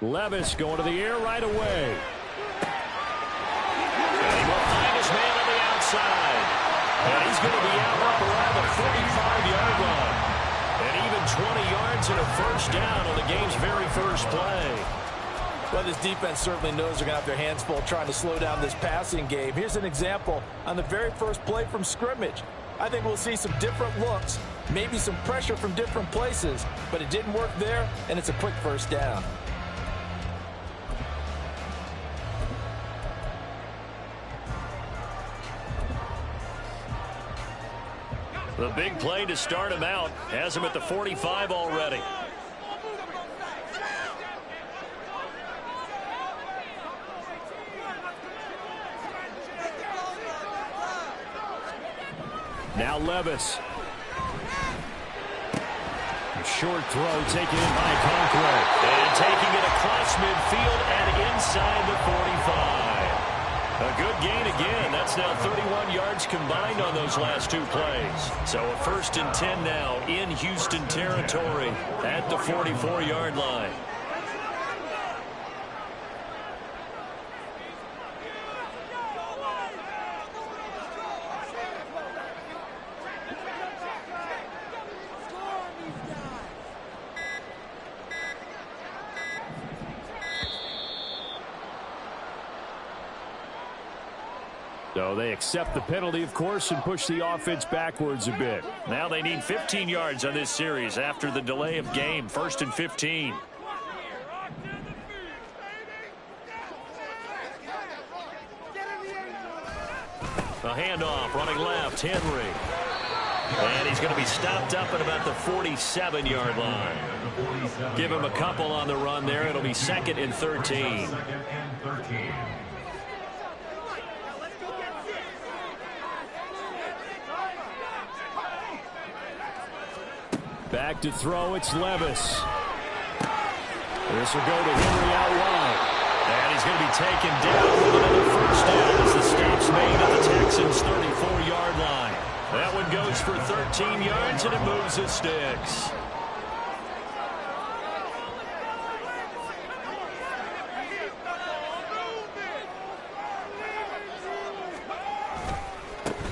Levis going to the air right away. And he will find his man on the outside. And he's going to be out up around the 45-yard line. And even 20 yards and a first down on the game's very first play. Well, this defense certainly knows they're going to have their hands full trying to slow down this passing game. Here's an example on the very first play from scrimmage. I think we'll see some different looks, maybe some pressure from different places, but it didn't work there, and it's a quick first down. The big play to start him out has him at the 45 already. Now Levis. Short throw taken in by Conqueror. And taking it across midfield and inside the 45. A good gain again. That's now 31 yards combined on those last two plays. So a 1st and 10 now in Houston territory at the 44-yard line. So they accept the penalty, of course, and push the offense backwards a bit. Now they need 15 yards on this series after the delay of game. 1st and 15. A handoff running left. Henry. And he's going to be stopped up at about the 47-yard line. Give him a couple on the run there. It'll be 2nd and 13. Back to throw, it's Levis. This will go to Henry out wide. And he's going to be taken down with another first down as the stop's made at the Texans' 34-yard line. That one goes for 13 yards, and it moves his sticks.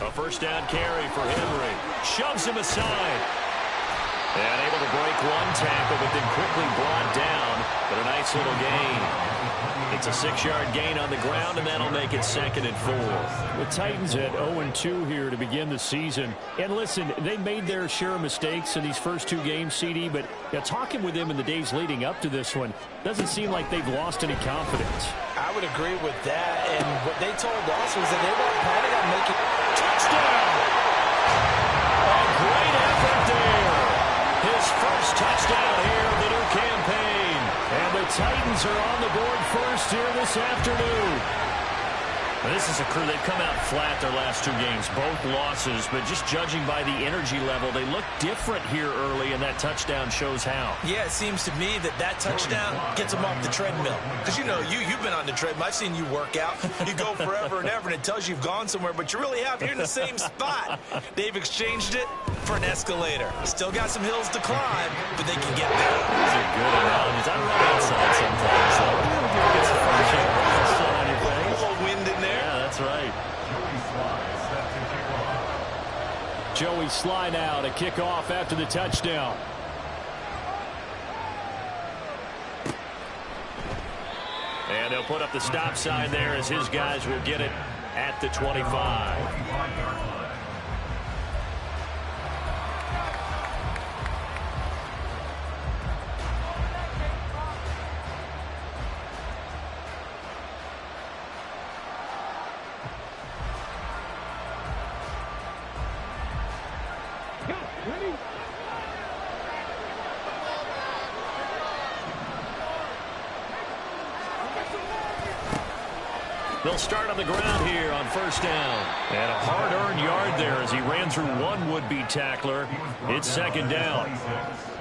A first down carry for Henry. Shoves him aside. And able to break one tackle, but then quickly brought down. But a nice little gain. It's a 6-yard gain on the ground, and that'll make it 2nd and 4. The Titans at 0-2 here to begin the season. And listen, they made their share of mistakes in these first two games, CD, but talking with them in the days leading up to this one, doesn't seem like they've lost any confidence. I would agree with that, and what they told us was that they weren't planning on making touchdown. A great effort there. His first touchdown here of the new campaign. And the Titans are on the board first here this afternoon. This is a crew. They've come out flat their last two games, both losses, but just judging by the energy level, they look different here early, and that touchdown shows how. Yeah, it seems to me that touchdown gets them off the treadmill. Because, you've been on the treadmill. I've seen you work out. You go forever and ever, and it tells you you've gone somewhere, but you really have. You're in the same spot. They've exchanged it for an escalator. Still got some hills to climb, but they can get there. These are good analogies. I run outside sometimes, so get some fresh air, some sun on your face. A little wind in there. Yeah, that's right. Joey Sly now to kick off after the touchdown. And they'll put up the stop sign there as his guys will get it at the 25. They'll start on the ground here on first down. And a hard-earned yard there as he ran through one would-be tackler. It's 2nd down.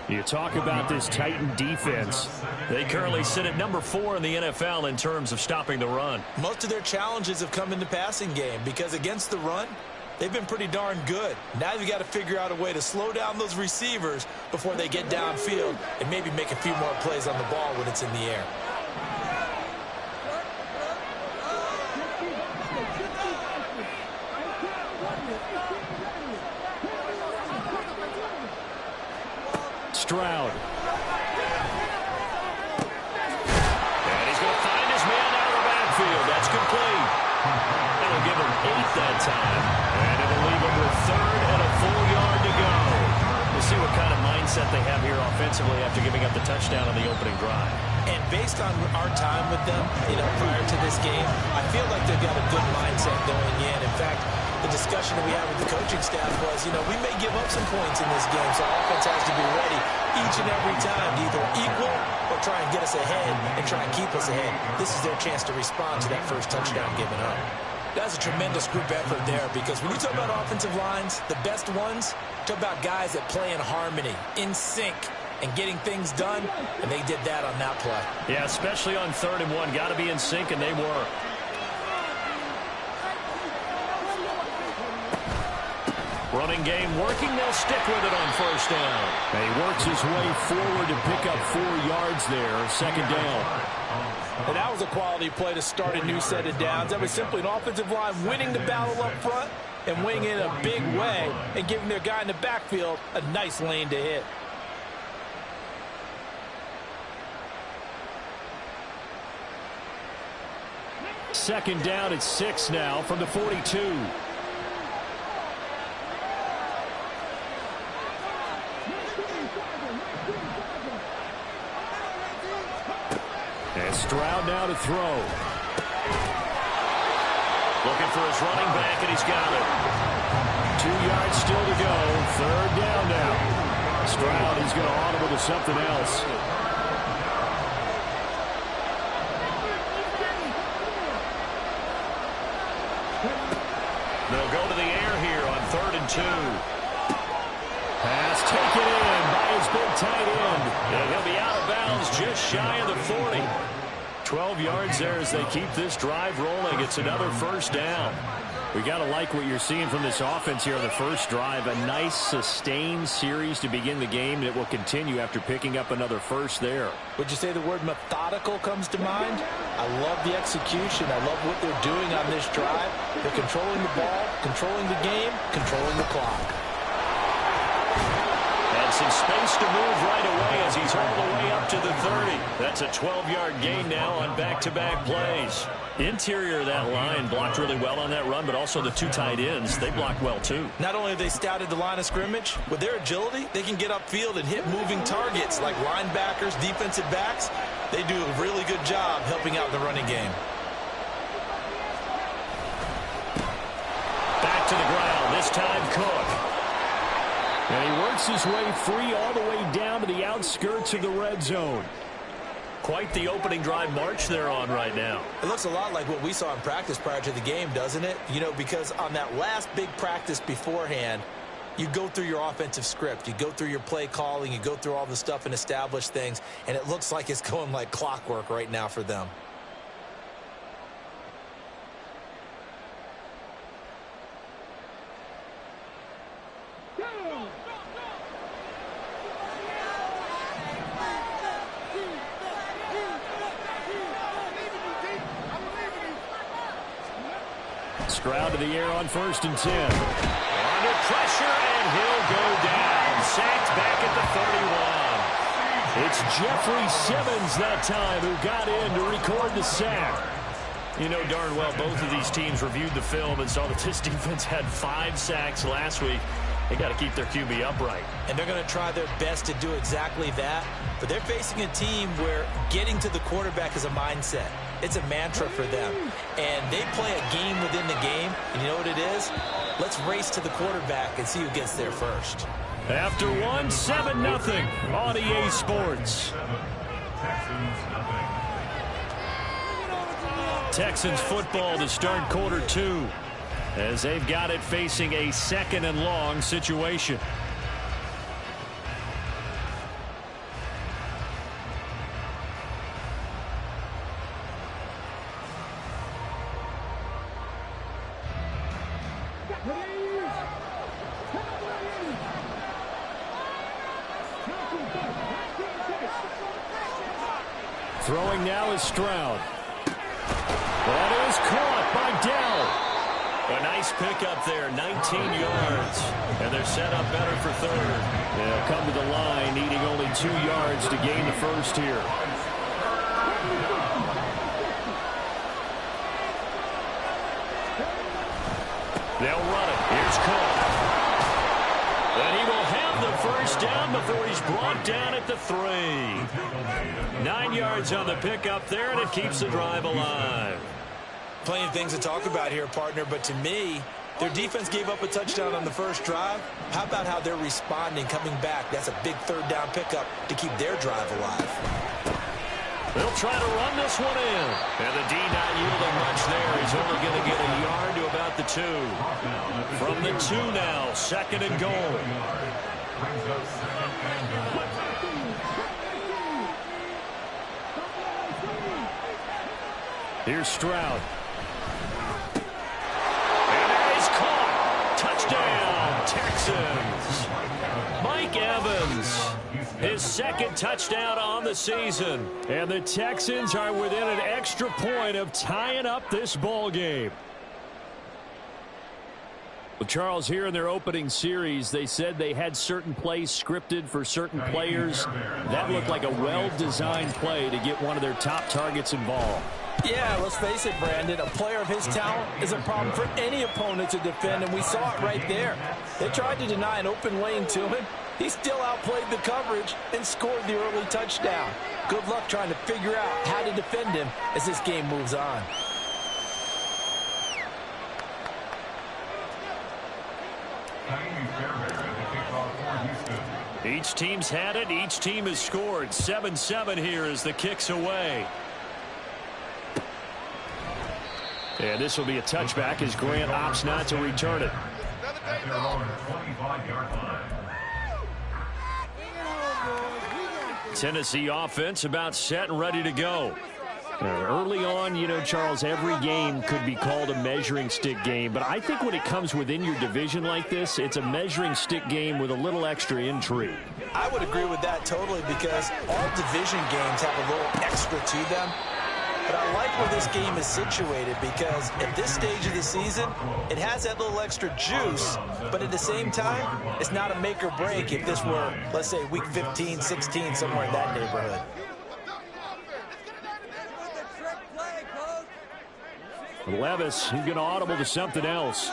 You talk about this Titan defense. They currently sit at number 4 in the NFL in terms of stopping the run. Most of their challenges have come in the passing game because against the run, they've been pretty darn good. Now you've got to figure out a way to slow down those receivers before they get downfield and maybe make a few more plays on the ball when it's in the air. Stroud. And he's going to find his man out of the backfield. That's complete. That'll give him 8 that time. And it'll leave him with 3rd and a full yard to go. We'll see what kind of mindset they have here offensively after giving up the touchdown on the opening drive. And based on our time with them, prior to this game, I feel like they've got a good mindset going in. In fact, the discussion that we had with the coaching staff was, we may give up some points in this game, so offense has to be ready each and every time to either equal or try and get us ahead and try and keep us ahead. This is their chance to respond to that first touchdown given up. That's a tremendous group effort there, because when you talk about offensive lines, the best ones, talk about guys that play in harmony, in sync, and getting things done, and they did that on that play. Yeah, especially on 3rd and 1. Got to be in sync, and they were. Running game working. They'll stick with it on 1st down. And he works his way forward to pick up 4 yards there. 2nd down. And that was a quality play to start a new set of downs. That was simply an offensive line winning the battle up front and winning in a big way and giving their guy in the backfield a nice lane to hit. Second down at 6 now from the 42. And Stroud now to throw. Looking for his running back, and he's got it. 2 yards still to go. 3rd down now. Stroud is going to audible to something else. They'll go to the air here on 3rd and 2. Pass taken in by his big tight end. And he'll be out of bounds just shy of the 40. 12 yards there as they keep this drive rolling. It's another 1st down. We got to like what you're seeing from this offense here on the first drive. A nice sustained series to begin the game, and it will continue after picking up another 1st there. Would you say the word methodical comes to mind? I love the execution. I love what they're doing on this drive. They're controlling the ball, controlling the game, controlling the clock. And some space to move right away as he's all the way up to the 30. That's a 12-yard gain now on back-to-back plays. Interior of that line blocked really well on that run, but also the 2 tight ends, they blocked well too. Not only have they scouted the line of scrimmage, with their agility, they can get upfield and hit moving targets like linebackers, defensive backs. They do a really good job helping out the running game. Back to the ground, this time Cook. And he works his way free all the way down to the outskirts of the red zone. Quite the opening drive march they're on right now. It looks a lot like what we saw in practice prior to the game, doesn't it? Because on that last big practice beforehand, you go through your offensive script. You go through your play calling. You go through all the stuff and establish things. And it looks like it's going like clockwork right now for them. Stroud to the air on 1st and 10. Under pressure, and he'll go down. Sacked back at the 31. It's Jeffrey Simmons that time who got in to record the sack. You know darn well both of these teams reviewed the film and saw that this defense had 5 sacks last week. They got to keep their QB upright. And they're going to try their best to do exactly that. But they're facing a team where getting to the quarterback is a mindset. It's a mantra for them. And they play a game within the game. And you know what it is? Let's race to the quarterback and see who gets there first. After 1, 7-0 on EA Sports. Texans football to start quarter 2. As they've got it facing a 2nd and long situation. Throwing now is Stroud. That is caught by Dell. A nice pickup there, 19 yards. And they're set up better for 3rd. They'll come to the line, needing 2 yards to gain the first here. They'll run it. Here's Cook. And he will have the first down before he's brought down at the 3. 9 yards on the pickup there, and it keeps the drive alive. Plenty of things to talk about here, partner, but to me, their defense gave up a touchdown on the first drive. How about how they're responding, coming back? That's a big third down pickup to keep their drive alive. They'll try to run this one in. And the D not yielding much there. He's only going to get a yard to about the 2. From the 2 now, 2nd and goal. Here's Stroud. And that is caught. Touchdown, Texans. Mike Evans, his 2nd touchdown on the season. And the Texans are within an extra point of tying up this ball game. Well, Charles, here in their opening series, they said they had certain plays scripted for certain players. That looked like a well-designed play to get one of their top targets involved. Yeah, let's face it, Brandon. A player of his talent is a problem for any opponent to defend, and we saw it right there. They tried to deny an open lane to him. He still outplayed the coverage and scored the early touchdown. Good luck trying to figure out how to defend him as this game moves on. Each team's had it. Each team has scored. 7-7 here as the kick's away. And this will be a touchback as Grant opts not to return it. Tennessee offense about set and ready to go. Early on, you know, Charles, every game could be called a measuring stick game. But I think when it comes within your division like this, it's a measuring stick game with a little extra intrigue. I would agree with that totally because all division games have a little extra to them. But I like where this game is situated because at this stage of the season, it has that little extra juice, but at the same time, it's not a make or break if this were, let's say, week 15, 16, somewhere in that neighborhood. Levis, he's going to audible to something else.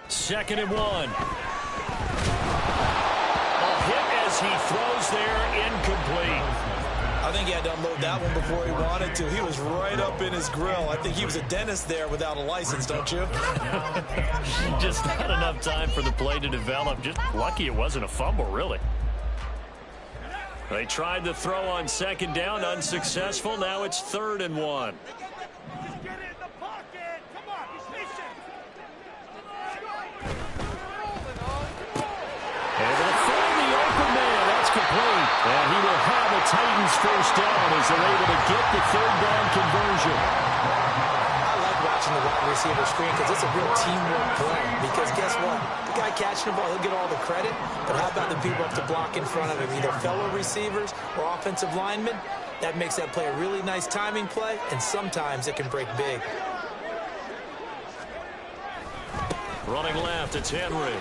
2nd and 1. A hit as he throws there, incomplete. I think he had to unload that one before he wanted to. He was right up in his grill. I think he was a dentist there without a license, don't you? Just not enough time for the play to develop. Just lucky it wasn't a fumble, really. They tried to throw on 2nd down, unsuccessful. Now it's 3rd and 1. Complete. And he will have a Titans first down as they're able to get the 3rd down conversion. I like watching the wide receiver screen because it's a real teamwork play. Because guess what? The guy catching the ball, he'll get all the credit. But how about the people up to block in front of him, either fellow receivers or offensive linemen? That makes that play a really nice timing play, and sometimes it can break big. Running left, it's Henry.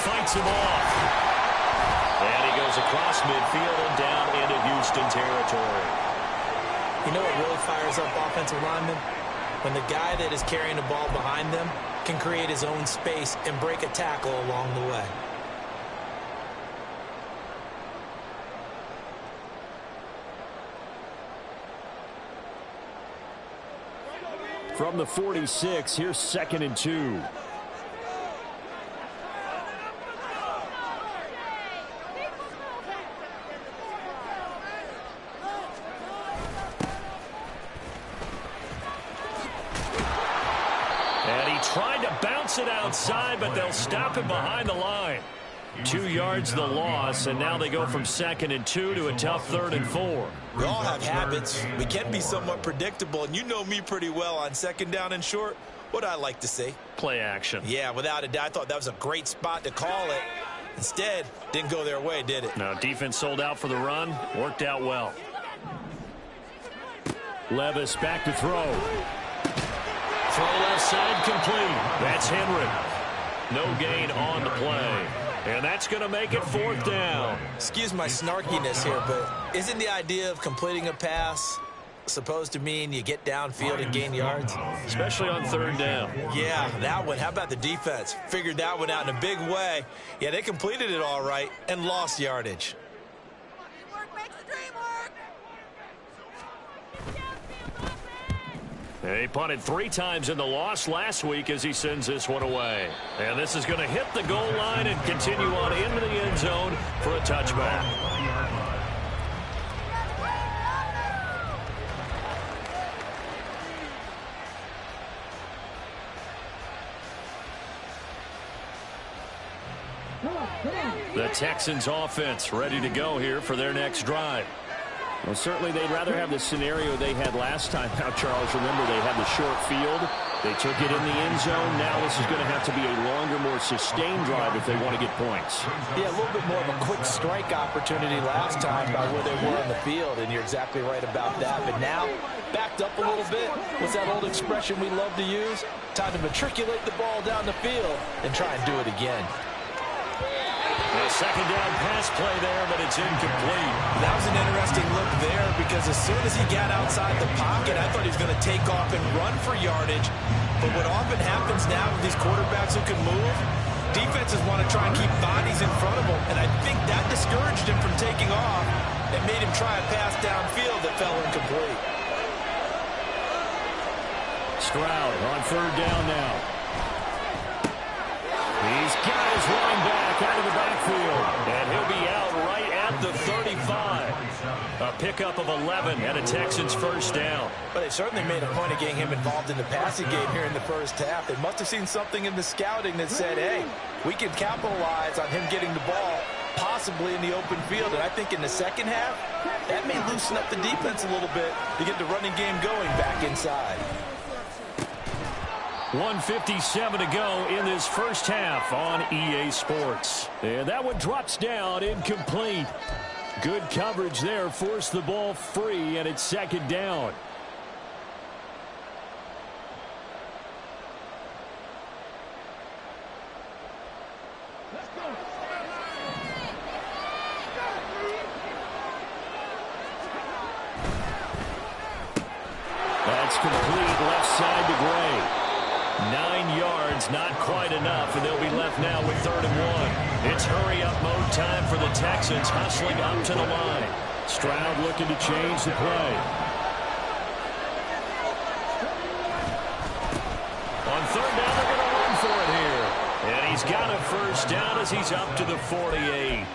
Fights him off. And he goes across midfield and down into Houston territory. You know what really fires up offensive linemen? When the guy that is carrying the ball behind them can create his own space and break a tackle along the way. From the 46, here's 2nd and 2. Tried to bounce it outside, but they'll stop him behind the line. 2 yards the loss, and now they go from 2nd and 2 to a tough 3rd and 4. We all have habits. We can be somewhat predictable, and you know me pretty well on 2nd down and short. What I like to see? Play action. Yeah, without a doubt. I thought that was a great spot to call it. Instead, didn't go their way, did it? No, defense sold out for the run. Worked out well. Levis back to throw. Throw left side complete. That's Henry. No gain on the play. And that's going to make it 4th down. Excuse my snarkiness here, but isn't the idea of completing a pass supposed to mean you get downfield and gain yards? Especially on 3rd down. Yeah, that one. How about the defense? Figured that one out in a big way. Yeah, they completed it all right and lost yardage. He punted 3 times in the loss last week as he sends this one away. And this is going to hit the goal line and continue on into the end zone for a touchback. The Texans offense ready to go here for their next drive. Well, certainly they'd rather have the scenario they had last time. Now, Charles, remember they had the short field. They took it in the end zone. Now this is going to have to be a longer, more sustained drive if they want to get points. Yeah, a little bit more of a quick strike opportunity last time by where they were on the field, and you're exactly right about that. But now, backed up a little bit. What's that old expression we love to use? Time to matriculate the ball down the field and try and do it again. A 2nd down pass play there, but it's incomplete. That was an interesting look there because as soon as he got outside the pocket, I thought he was going to take off and run for yardage. But what often happens now with these quarterbacks who can move, defenses want to try and keep bodies in front of them, and I think that discouraged him from taking off and made him try a pass downfield that fell incomplete. Stroud on 3rd down now. He's got his line back out of the backfield. And he'll be out right at the 35. A pickup of 11 and a Texans 1st down. But they certainly made a point of getting him involved in the passing game here in the 1st half. They must have seen something in the scouting that said, hey, we can capitalize on him getting the ball possibly in the open field. And I think in the 2nd half, that may loosen up the defense a little bit to get the running game going back inside. 1:57 to go in this 1st half on EA Sports. And that one drops down, incomplete. Good coverage there, forced the ball free, and it's 2nd down. That's complete, left side to Gray. 9 yards, not quite enough, and they'll be left now with 3rd and 1. It's hurry-up mode time for the Texans, hustling up to the line. Stroud looking to change the play. On 3rd down, they're going to run for it here. And he's got a 1st down as he's up to the 48.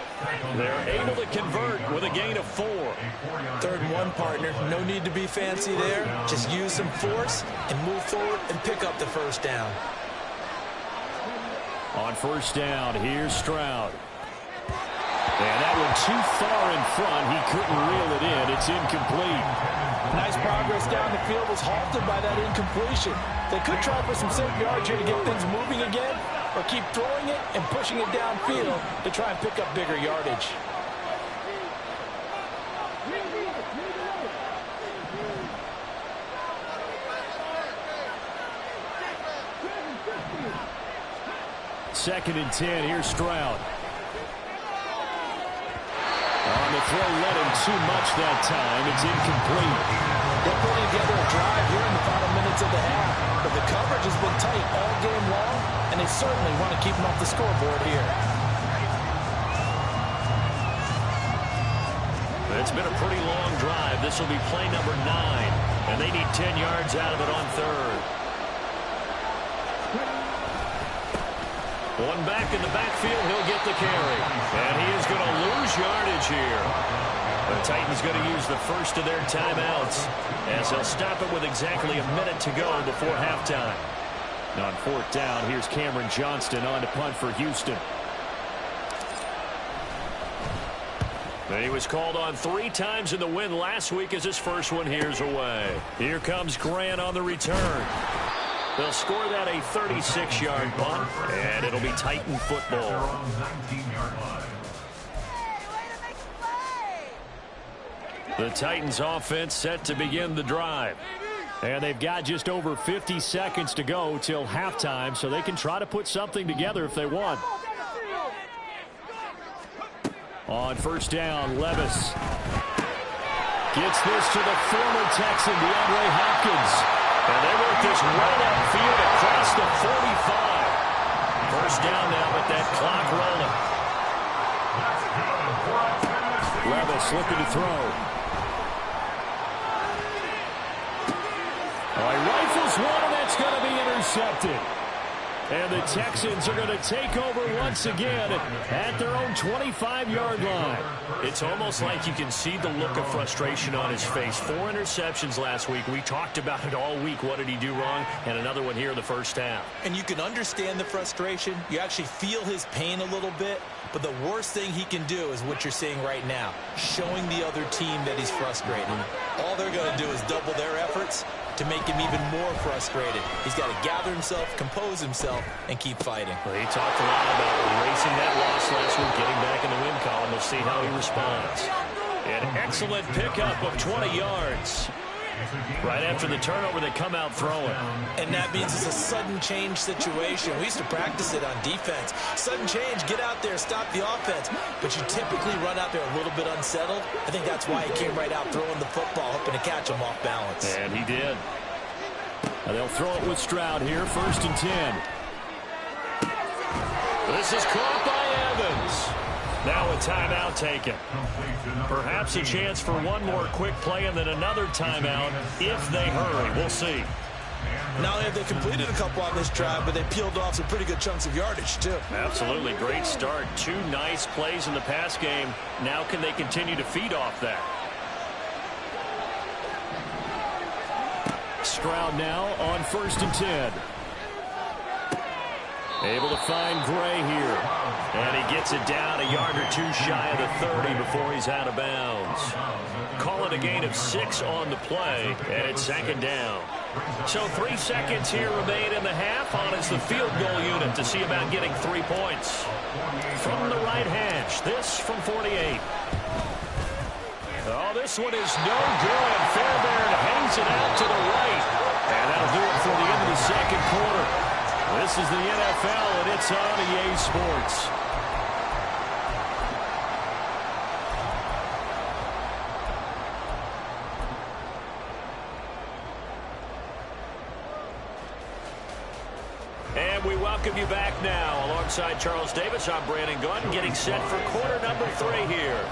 They're able to convert with a gain of 4. 3rd and 1, partner. No need to be fancy there. Just use some force and move forward and pick up the 1st down. On 1st down, here's Stroud. And that one too far in front. He couldn't reel it in. It's incomplete. Nice progress down the field was halted by that incompletion. They could try for some safe yards here to get things moving again, or keep throwing it and pushing it downfield to try and pick up bigger yardage. Second and 10. Here's Stroud. On the throw, led him too much that time. It's incomplete. They're putting together a drive here in the final minutes of the half, but the coverage has been tight all game long, and they certainly want to keep them off the scoreboard here. It's been a pretty long drive. This will be play number 9, and they need 10 yards out of it on 3rd. One back in the backfield, he'll get the carry. And he is going to lose yardage here. The Titans going to use the first of their timeouts as they'll stop it with exactly a minute to go before halftime. On 4th down, here's Cameron Johnston on to punt for Houston. And he was called on 3 times in the win last week as his first one here's away. Here comes Grant on the return. They'll score that a 36-yard punt, and it'll be Titan football. The Titans offense set to begin the drive. And they've got just over 50 seconds to go till halftime, so they can try to put something together if they want. On first down, Levis gets this to the former Texan, DeAndre Hopkins. And they work this right upfield across the 45. First down now with that clock rolling. Levis looking to throw. Oh, he rifles one, and that's going to be intercepted. And the Texans are going to take over once again at their own 25-yard line. It's almost like you can see the look of frustration on his face. 4 interceptions last week. We talked about it all week. What did he do wrong? And another one here in the first half. And you can understand the frustration. You actually feel his pain a little bit. But the worst thing he can do is what you're seeing right now, showing the other team that he's frustrated. All they're going to do is double their efforts to make him even more frustrated. He's got to gather himself, compose himself, and keep fighting. Well, he talked a lot about erasing that loss last week, getting back in the win column. We'll see how he responds. An excellent pickup of 20 yards. Right after the turnover, they come out throwing. And that means it's a sudden change situation. We used to practice it on defense. Sudden change, get out there, stop the offense. But you typically run out there a little bit unsettled. I think that's why he came right out throwing the football, hoping to catch him off balance. And he did. And they'll throw it with Stroud here, 1st and 10. This is caught by Evans. Now a timeout taken. Perhaps a chance for one more quick play and then another timeout if they hurry. We'll see. Not only have they completed a couple on this drive, but they peeled off some pretty good chunks of yardage, too. Absolutely. Great start. 2 nice plays in the pass game. Now can they continue to feed off that? Stroud now on 1st and 10. Able to find Gray here. And he gets it down a yard or 2 shy of the 30 before he's out of bounds. Call it a gain of 6 on the play, and it's 2nd down. So 3 seconds here remain in the half. On is the field goal unit to see about getting 3 points. From the right hash, this from 48. Oh, this one is no good. Fairbairn hangs it out to the right. And that'll do it for the end of the 2nd quarter. This is the NFL, and it's on EA Sports. And we welcome you back now. Alongside Charles Davis, I'm Brandon Gunn, getting set for quarter number 3 here.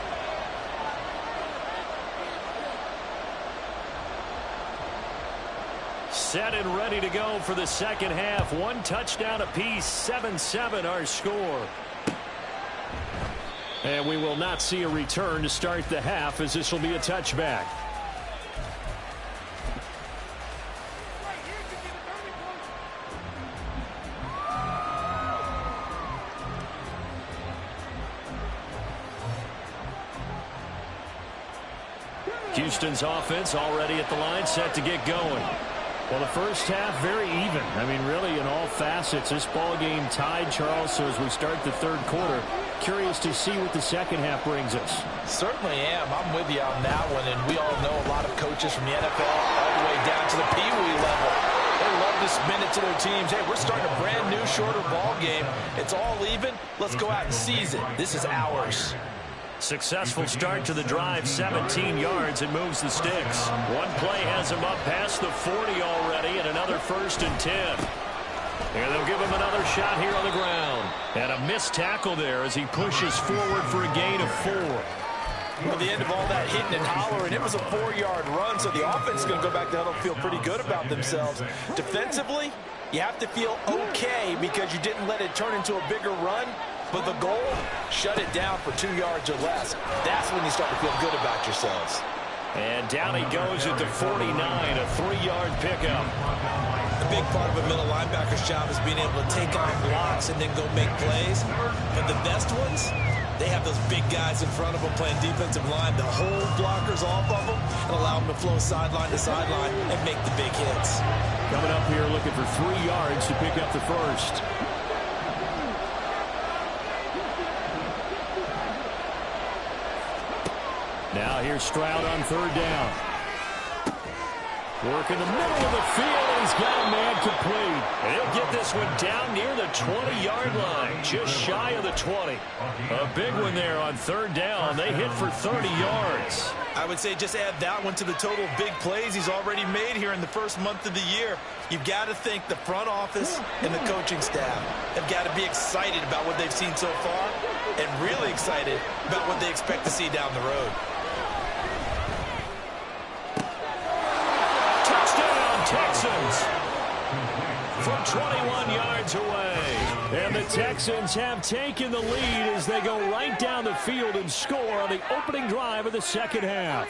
Set and ready to go for the second half. 1 touchdown apiece, 7-7 our score. And we will not see a return to start the half, as this will be a touchback. Houston's offense already at the line, set to get going. Well, the first half, very even. I mean, really, in all facets, this ball game tied, Charles. So as we start the 3rd quarter, curious to see what the second half brings us. Certainly am. I'm with you on that one. And we all know a lot of coaches from the NFL all the way down to the Pee Wee level. They love to spin it to their teams. Hey, we're starting a brand new, shorter ball game. It's all even. Let's go out and seize it. This is ours. Successful start to the drive, 17 yards, and moves the sticks. One play has him up past the 40 already, and another 1st and 10. And they'll give him another shot here on the ground. And a missed tackle there as he pushes forward for a gain of 4. At the end of all that hitting and hollering, it was a 4-yard run, so the offense is going to go back there and feel pretty good about themselves. Defensively, you have to feel okay because you didn't let it turn into a bigger run. But the goal, shut it down for 2 yards or less. That's when you start to feel good about yourselves. And down he goes at the 49, a 3-yard pickup. A big part of a middle linebacker's job is being able to take on blocks and then go make plays. But the best ones, they have those big guys in front of them playing defensive line to hold blockers off of them and allow them to flow sideline to sideline and make the big hits. Coming up here looking for 3 yards to pick up the first. Now here's Stroud on 3rd down. Working the middle of the field, and he's got a man complete. And he'll get this one down near the 20-yard line, just shy of the 20. A big one there on third down. They hit for 30 yards. I would say just add that one to the total big plays he's already made here in the first month of the year. You've got to think the front office and the coaching staff have got to be excited about what they've seen so far and really excited about what they expect to see down the road. Touchdown, Texans, from 21 yards away. And the Texans have taken the lead as they go right down the field and score on the opening drive of the second half.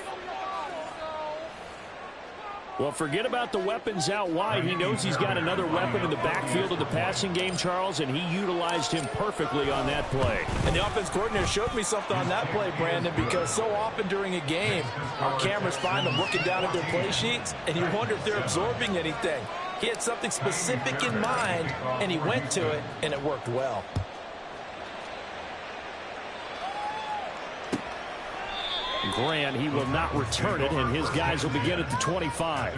Well, forget about the weapons out wide. He knows he's got another weapon in the backfield of the passing game, Charles, and he utilized him perfectly on that play. And the offense coordinator showed me something on that play, Brandon, because so often during a game, our cameras find them looking down at their play sheets, and you wonder if they're absorbing anything. He had something specific in mind, and he went to it, and it worked well. Grant, he will not return it, and his guys will begin at the 25.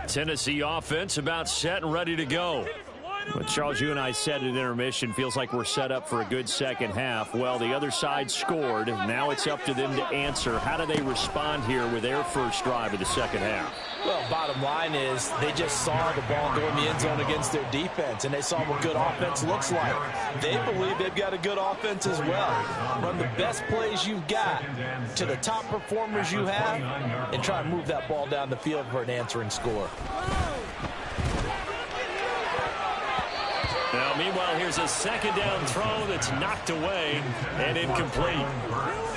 Tennessee offense about set and ready to go. But Charles, you and I said at intermission, feels like we're set up for a good second half. Well, the other side scored. Now it's up to them to answer. How do they respond here with their first drive of the second half? Well, bottom line is they just saw the ball go in the end zone against their defense, and they saw what good offense looks like. They believe they've got a good offense as well. Run the best plays you've got to the top performers you have and try and move that ball down the field for an answering score. Now, meanwhile, here's a second down throw that's knocked away and incomplete.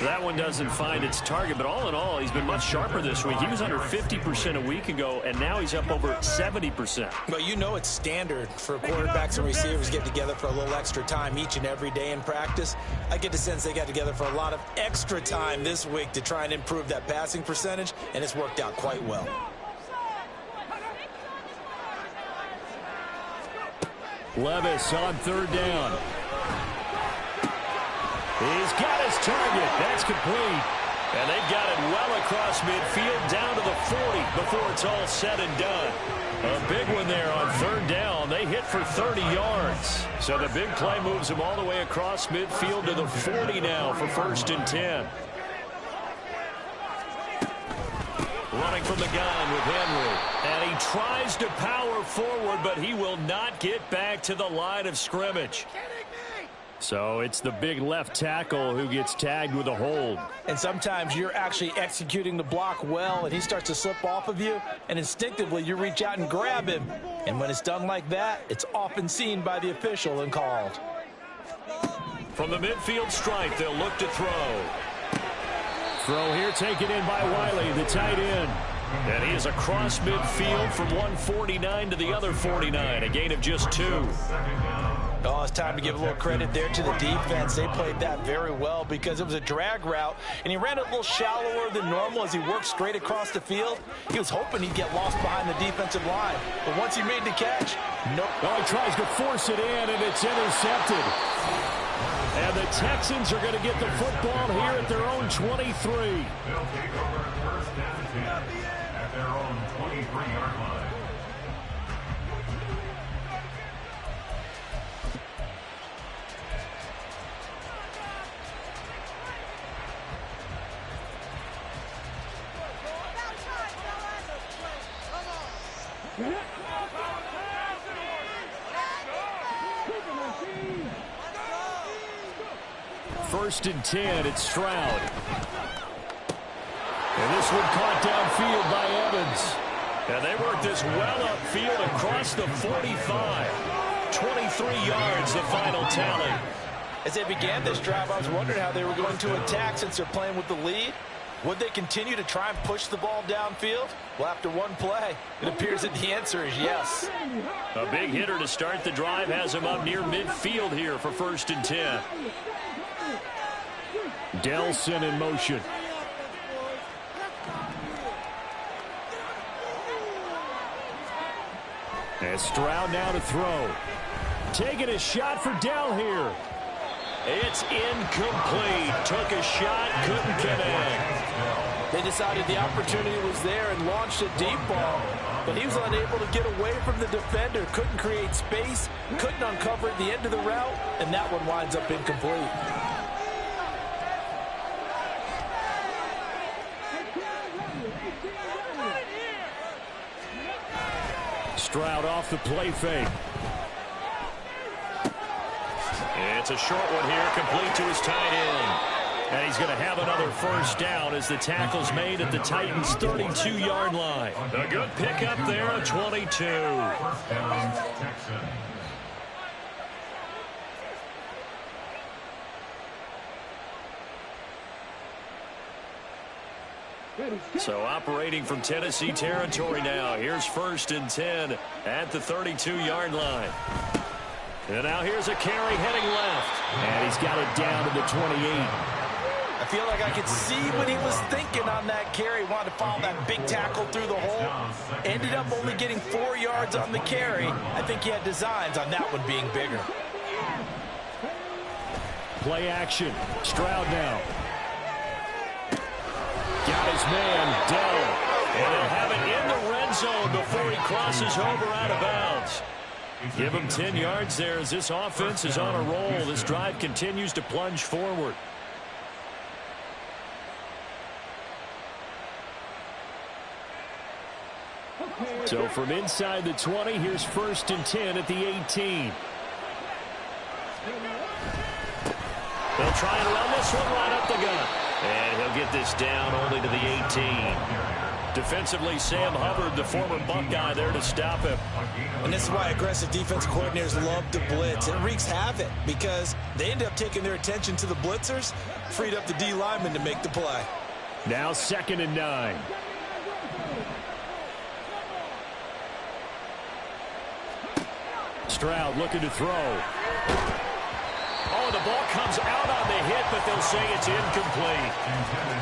That one doesn't find its target, but all in all, he's been much sharper this week. He was under 50% a week ago, and now he's up over 70%. Well, you know it's standard for quarterbacks and receivers get together for a little extra time each and every day in practice. I get the sense they got together for a lot of extra time this week to try and improve that passing percentage, and it's worked out quite well. Levis on third down. He's got his target. That's complete. And they've got it well across midfield down to the 40 before it's all said and done. A big one there on third down. They hit for 30 yards. So the big play moves them all the way across midfield to the 40 now for 1st and 10. Running from the gun with Henry. And he tries to power forward, but he will not get back to the line of scrimmage. So it's the big left tackle who gets tagged with a hold. And sometimes you're actually executing the block well, and he starts to slip off of you, and instinctively you reach out and grab him. And when it's done like that, it's often seen by the official and called. From the midfield stripe, they'll look to throw. Throw here taken in by Wiley, the tight end. And he is across midfield from 149 to the other 49, a gain of just 2. Oh, it's time to give a little credit there to the defense. They played that very well because it was a drag route, and he ran it a little shallower than normal as he worked straight across the field. He was hoping he'd get lost behind the defensive line, but once he made the catch, nope. Oh, he tries to force it in, and it's intercepted. And the Texans are going to get the football here at their own 23. They'll take over 1st and 10 at their own 23-yard line. First and 10, it's Stroud. And this one caught downfield by Evans. And they worked this well upfield across the 45. 23 yards, the final tally. As they began this drive, I was wondering how they were going to attack since they're playing with the lead. Would they continue to try and push the ball downfield? Well, after one play, it appears that the answer is yes. A big hitter to start the drive has him up near midfield here for 1st and 10. Delson in motion. And Stroud now to throw. Taking a shot for Dell here. It's incomplete. Took a shot, couldn't connect. They decided the opportunity was there and launched a deep ball, but he was unable to get away from the defender, couldn't create space, couldn't uncover at the end of the route, and that one winds up incomplete. Stroud off the play fake. It's a short one here, complete to his tight end. And he's going to have another first down as the tackle's made at the Titans' 32-yard line. A good pickup there at 22. First down, Texans. So operating from Tennessee territory now. Here's 1st and 10 at the 32-yard line. And now here's a carry heading left. And he's got it down to the 28. I feel like I could see what he was thinking on that carry. Wanted to follow that big tackle through the hole. Ended up only getting 4 yards on the carry. I think he had designs on that one being bigger. Play action. Stroud now. Got his man, Dell. And he'll have it in the red zone before he crosses over out of bounds. Give him 10 yards there as this offense is on a roll. This drive continues to plunge forward. So from inside the 20, here's 1st and 10 at the 18. They'll try and run this one right up the gut. And he'll get this down only to the 18. Defensively, Sam Hubbard, the former Buckeye, there to stop him. And this is why aggressive defense coordinators love to blitz. It wreaks havoc because they end up taking their attention to the blitzers, freed up the D lineman to make the play. Now 2nd and 9. Stroud looking to throw. Oh, the ball comes out on the hit, but they'll say it's incomplete.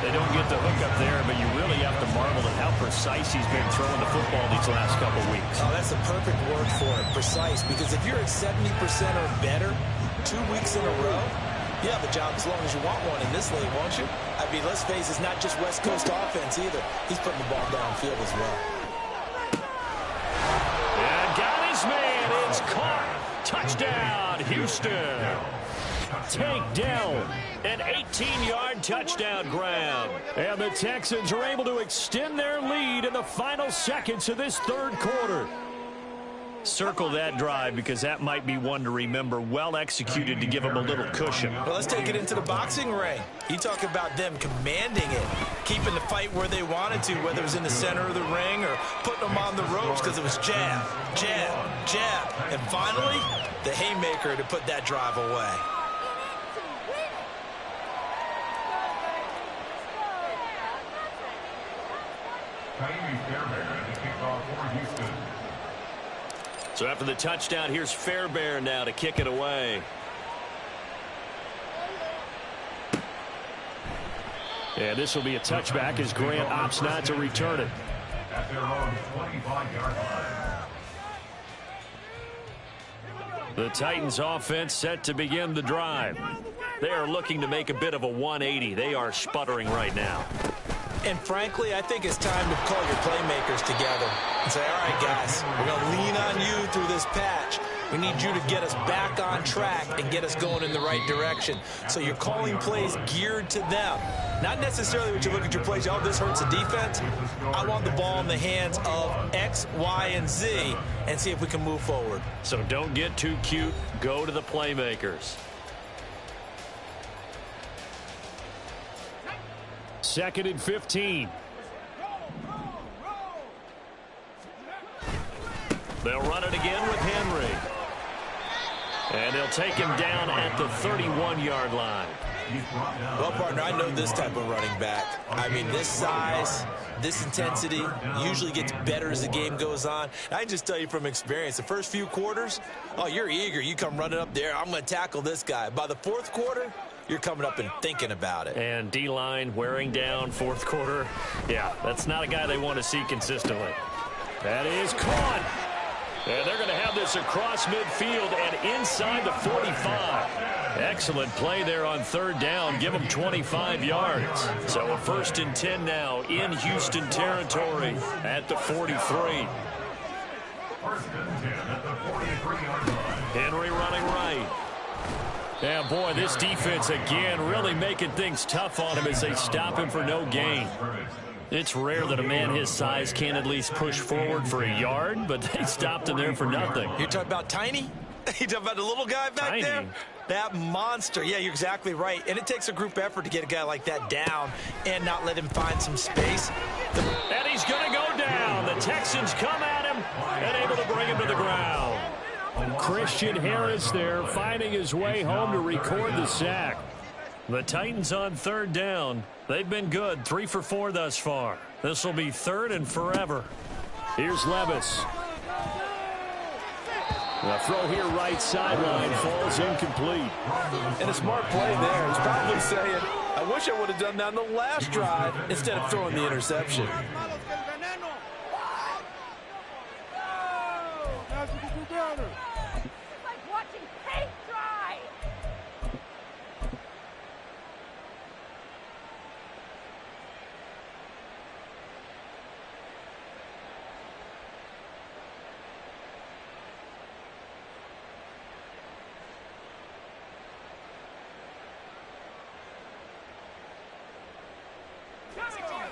They don't get the hook up there, but you really have to marvel at how precise he's been throwing the football these last couple weeks. Oh, that's the perfect word for it, precise, because if you're at 70% or better 2 weeks in a row, you have a job as long as you want one in this league, won't you? I mean, let's face it, it's not just West Coast offense either. He's putting the ball downfield as well. And got his man. It's caught. Touchdown, Houston. Take down. An 18-yard touchdown grab. And the Texans are able to extend their lead in the final seconds of this 3rd quarter. Circle that drive because that might be one to remember. Well executed to give them a little cushion. Well, let's take it into the boxing ring. You talk about them commanding it, keeping the fight where they wanted to, whether it was in the center of the ring or putting them on the ropes because it was jab, jab, jab. And finally, the haymaker to put that drive away. So after the touchdown, here's Fairbairn now to kick it away. And this will be a touchback as Grant opts not to return it. At their own 25-yard line. The Titans offense set to begin the drive. They are looking to make a bit of a 180. They are sputtering right now. And frankly, I think it's time to call your playmakers together and say, all right, guys, we're going to lean on you through this patch. We need you to get us back on track and get us going in the right direction. So you're calling plays geared to them. Not necessarily when you look at your plays, oh, this hurts the defense. I want the ball in the hands of X, Y, and Z and see if we can move forward. So don't get too cute. Go to the playmakers. 2nd and 15. They'll run it again with Henry. And they'll take him down at the 31-yard line. Well, partner, I know this type of running back. I mean, this size, this intensity usually gets better as the game goes on. I can just tell you from experience, the first few quarters, oh, you're eager. You come running up there, I'm going to tackle this guy. By the 4th quarter, you're coming up and thinking about it. And D-line wearing down 4th quarter. Yeah, that's not a guy they want to see consistently. That is caught. And they're going to have this across midfield and inside the 45. Excellent play there on third down. Give them 25 yards. So a 1st and 10 now in Houston territory at the 43. 1st and 10 at the 43-yard line. Henry running right. Yeah, boy, this defense again really making things tough on him as they stop him for no gain. It's rare that a man his size can at least push forward for a yard, but they stopped him there for nothing. You're talking about Tiny? You're talking about the little guy back there? That monster. Yeah, you're exactly right. And it takes a group effort to get a guy like that down and not let him find some space. And he's going to go down. The Texans come at him and able to bring him to the ground. Christian Harris there finding his way home to record the sack. The Titans on third down. They've been good, 3 for 4 thus far. This will be 3rd and forever. Here's Levis. The throw here right sideline falls incomplete. And a smart play there. He's probably saying, I wish I would have done that on the last drive instead of throwing the interception.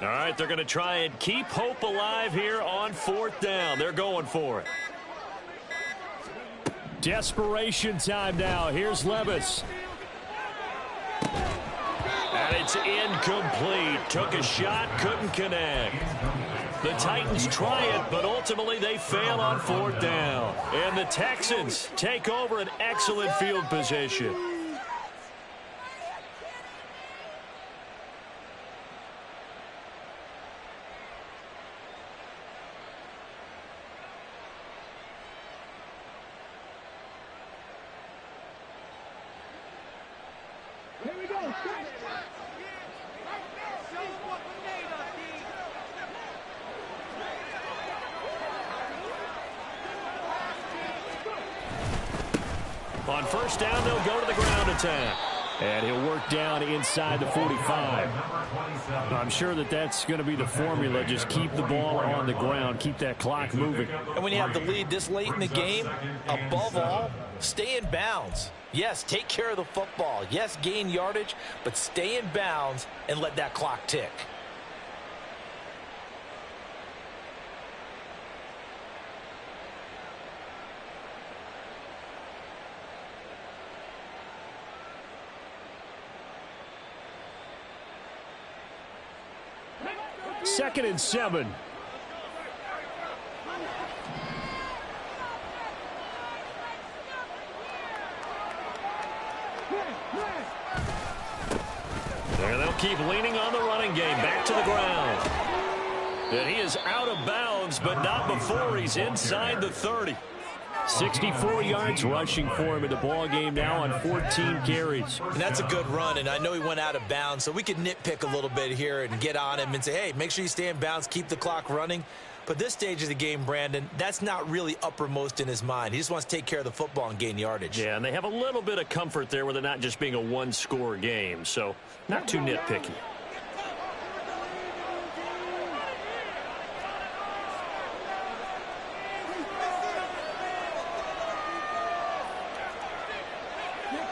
All right, they're going to try and keep hope alive here on 4th down. They're going for it. Desperation time now. Here's Levis. And it's incomplete. Took a shot, couldn't connect. The Titans try it, but ultimately they fail on 4th down. And the Texans take over an excellent field position. On 1st down, they'll go to the ground attack. And he'll work down inside the 45. I'm sure that that's going to be the formula. Just keep the ball on the ground. Keep that clock moving. And when you have the lead this late in the game, above all, stay in bounds. Yes, take care of the football. Yes, gain yardage, but stay in bounds and let that clock tick. Second and 7. There, they'll keep leaning on the running game. Back to the ground. And he is out of bounds, but not before he's inside the 30. 64 yards rushing for him in the ball game now on 14 carries. And that's a good run, and I know he went out of bounds, so we could nitpick a little bit here and get on him and say, hey, make sure you stay in bounds, keep the clock running. But this stage of the game, Brandon, that's not really uppermost in his mind. He just wants to take care of the football and gain yardage. Yeah, and they have a little bit of comfort there with it not just being a one-score game, so not too nitpicky.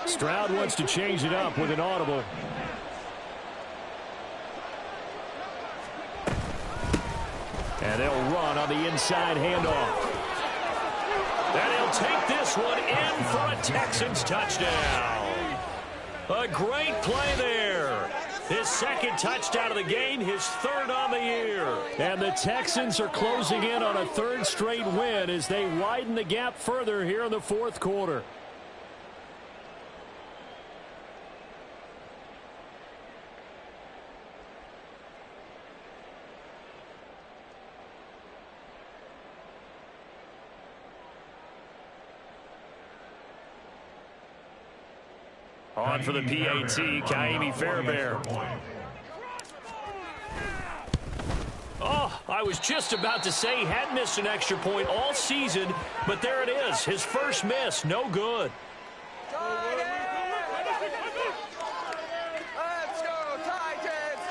Stroud wants to change it up with an audible. And they'll run on the inside handoff. And he'll take this one in for a Texans touchdown. A great play there. His 2nd touchdown of the game, his 3rd on the year. And the Texans are closing in on a 3rd straight win as they widen the gap further here in the 4th quarter. On for the PAT, Kaimi Fairbairn. Oh, I was just about to say he hadn't missed an extra point all season, but there it is. His first miss, no good. Let's go, Titans!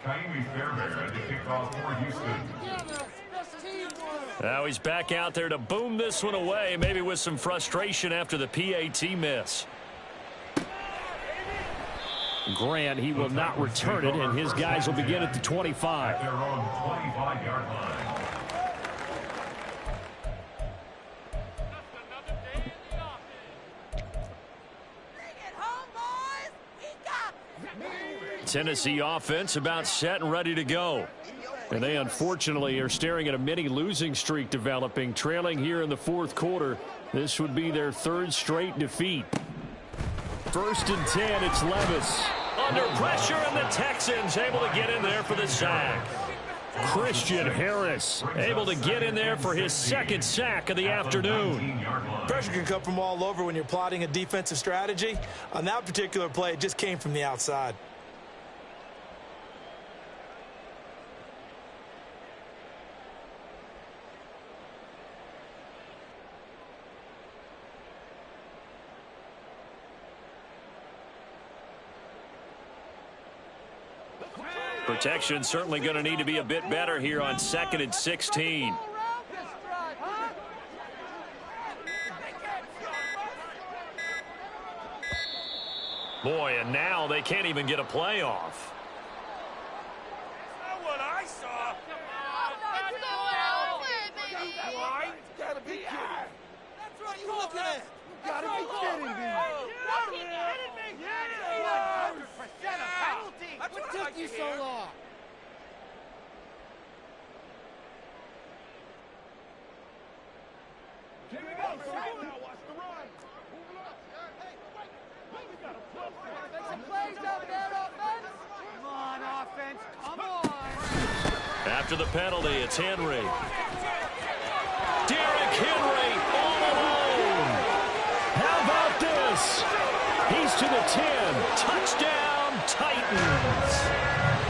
Kaimi Fairbairn to kick off for Houston. Now he's back out there to boom this one away, maybe with some frustration after the PAT miss. Grant, he will not return it, and his guys will begin at the 25. At their own 25-yard line. Tennessee offense about set and ready to go. And they unfortunately are staring at a mini losing streak developing, trailing here in the fourth quarter. This would be their third straight defeat. 1st and 10, it's Levis. Under pressure, and the Texans able to get in there for the sack. Christian Harris able to get in there for his second sack of the afternoon. Pressure can come from all over when you're plotting a defensive strategy. On that particular play, it just came from the outside. Protection certainly going to need to be a bit better here on 2nd and 16. Boy, and now they can't even get a play off. That's not what I saw. Gotta be kidding. That's what you looking at. Gotta be kidding me. Yeah. 100% a penalty. What took you so long? Here we go. Now watch the run. Make some plays up there, offense. Come on, offense. Come on. After the penalty, it's Henry. Derrick Henry all alone. How about this? He's to the 10. Touchdown, Titans.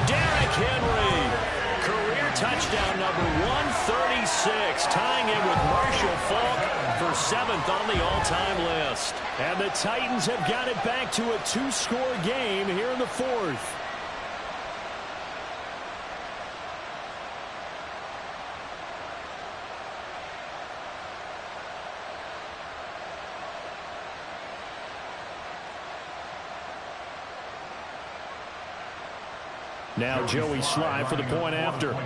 Derrick Henry. Career touchdown number 136. Tying in with Marshall Faulk for 7th on the all-time list. And the Titans have got it back to a 2-score game here in the 4th. Now Joey Sly for the point after.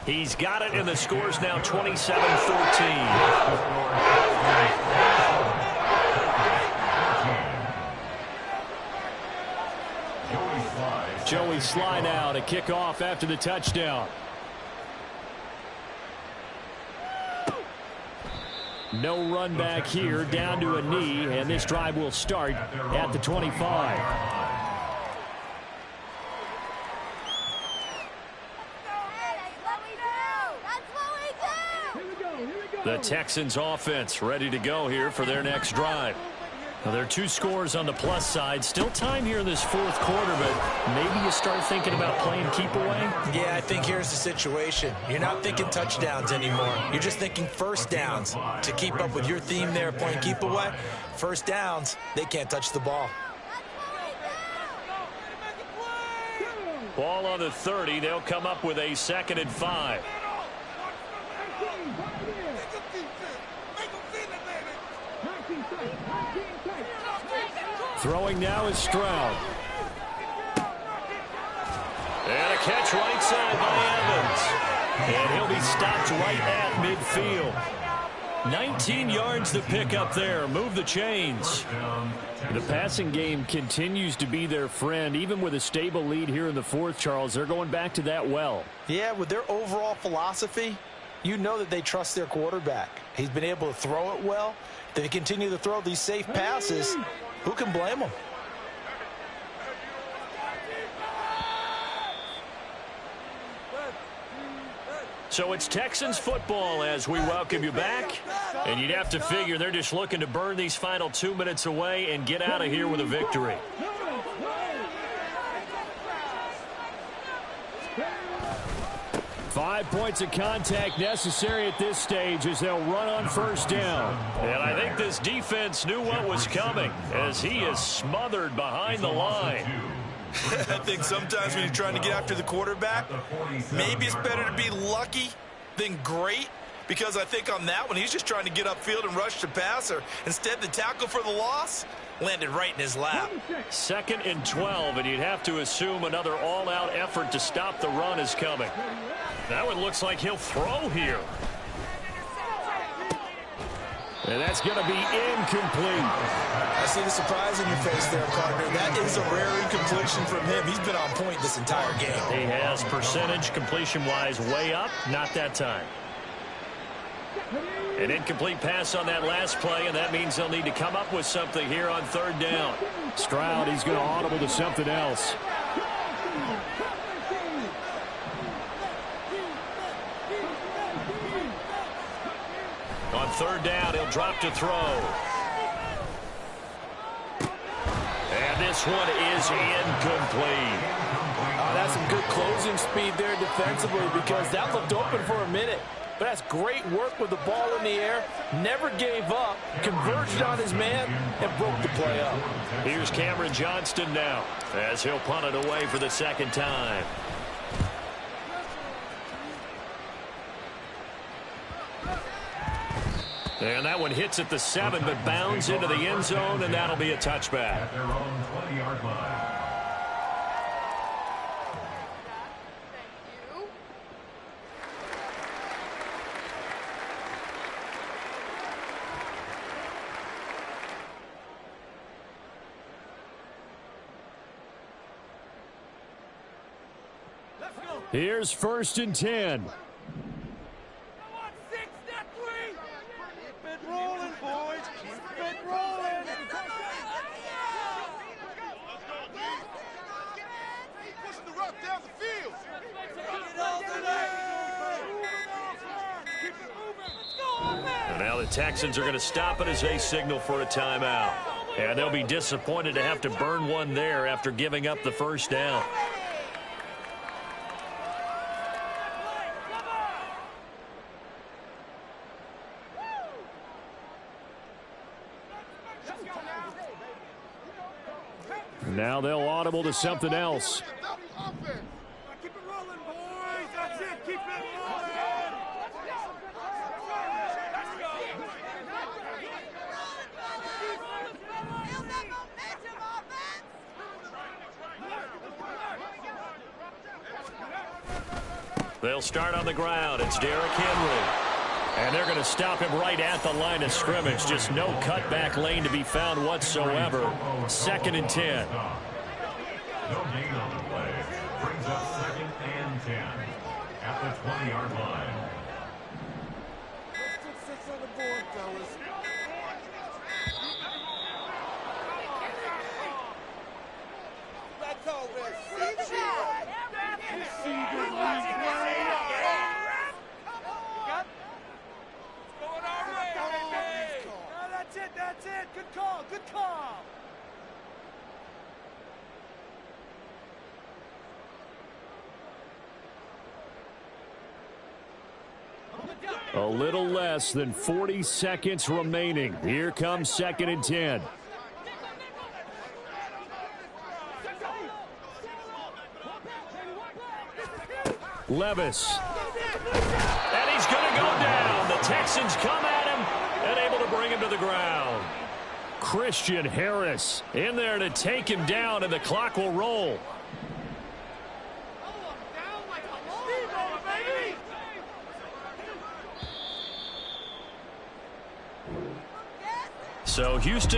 He's got it, and the score's now 27-14. Joey Sly now to kick off after the touchdown. No run back here, down to a knee, and this drive will start at the 25. The Texans offense ready to go here for their next drive. Now, there are 2 scores on the plus side. Still time here in this 4th quarter, but maybe you start thinking about playing keep away? Yeah, I think here's the situation. You're not thinking touchdowns anymore. You're just thinking first downs. To keep up with your theme there, playing keep away, first downs, they can't touch the ball. Ball on the 30. They'll come up with a 2nd and 5. Throwing now is Stroud. And a catch right side by Evans. And he'll be stopped right at midfield. 19 yards to pick up there. Move the chains. The passing game continues to be their friend. Even with a stable lead here in the 4th, Charles, they're going back to that well. Yeah, with their overall philosophy, You know that they trust their quarterback. He's been able to throw it well. If they continue to throw these safe passes, who can blame them? So it's Texans football as we welcome you back. And you'd have to figure they're just looking to burn these final 2 minutes away and get out of here with a victory. Five points of contact necessary at this stage as they'll run on first down. And I think this defense knew what was coming as he is smothered behind the line. I think sometimes when you're trying to get after the quarterback, maybe it's better to be lucky than great, because I think on that one, he's just trying to get upfield and rush the passer. Instead, the tackle for the loss landed right in his lap. 2nd and 12, and you'd have to assume another all-out effort to stop the run is coming. That one looks like he'll throw here. And that's going to be incomplete. I see the surprise in your face there, partner. That is a rare incompletion from him. He's been on point this entire game. He has percentage completion-wise way up, not that time. An incomplete pass on that last play, and that means they'll need to come up with something here on 3rd down. Stroud, he's going to audible to something else. On 3rd down, he'll drop to throw. And this one is incomplete. That's some good closing speed there defensively, because that looked open for a minute. But that's great work with the ball in the air. Never gave up, converged on his man, and broke the play up. Here's Cameron Johnston now as he'll punt it away for the 2nd time. And that one hits at the 7, but bounds into the end zone, and that'll be a touchback. At their own 20-yard line. Here's 1st and 10. And now the Texans are going to stop it as they signal for a timeout. And they'll be disappointed to have to burn one there after giving up the 1st down. Now they'll audible to something else. Keep it rolling, boys. That's it. Keep it rolling. They'll start on the ground. It's Derrick Henry. And they're going to stop him right at the line of scrimmage. Just no cutback lane to be found whatsoever. 2nd and 10. No gain on the play. Brings up 2nd and 10 at the 20-yard line. Let's put 6 on the board, fellas. That's all this. That's it. Good call. Good call. A little less than 40 seconds remaining. Here comes 2nd and 10. Levis. And he's going to go down. The Texans come at him and able to bring him to the ground. Christian Harris in there to take him down, and the clock will roll. So Houston